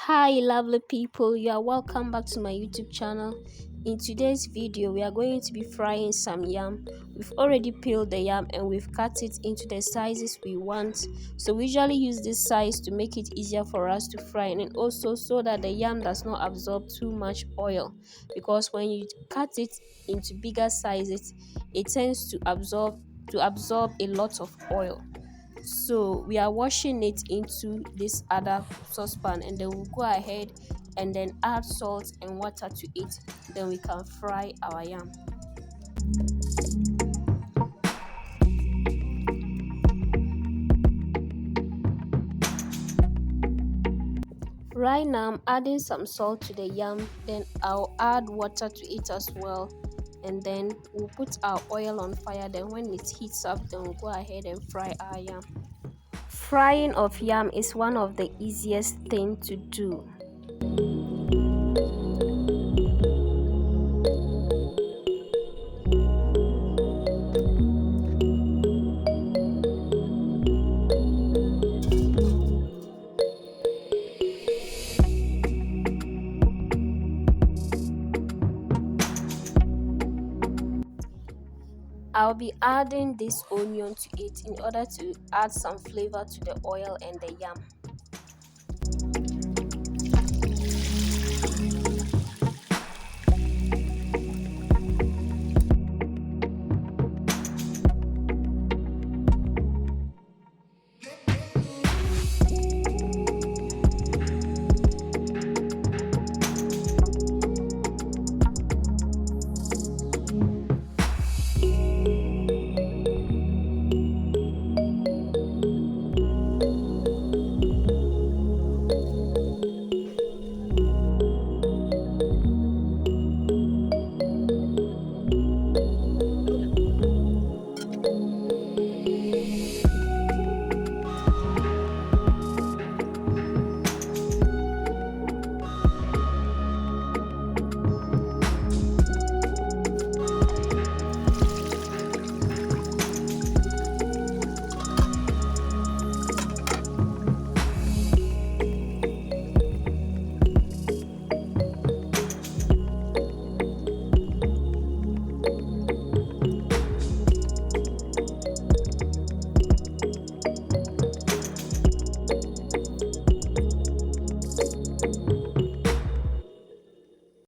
Hi lovely people, you are welcome back to my YouTube channel. In today's video we are going to be frying some yam. We've already peeled the yam and we've cut it into the sizes we want. So we usually use this size to make it easier for us to fry, and also so that the yam does not absorb too much oil, because when you cut it into bigger sizes it tends to absorb a lot of oil. So we are washing it into this other saucepan, and then we'll go ahead and then add salt and water to it. Then we can fry our yam. Right now I'm adding some salt to the yam, then I'll add water to it as well, and then we'll put our oil on fire. Then when it heats up, then we'll go ahead and fry our yam. Frying of yam is one of the easiest thing to do. I'll be adding this onion to it in order to add some flavor to the oil and the yam.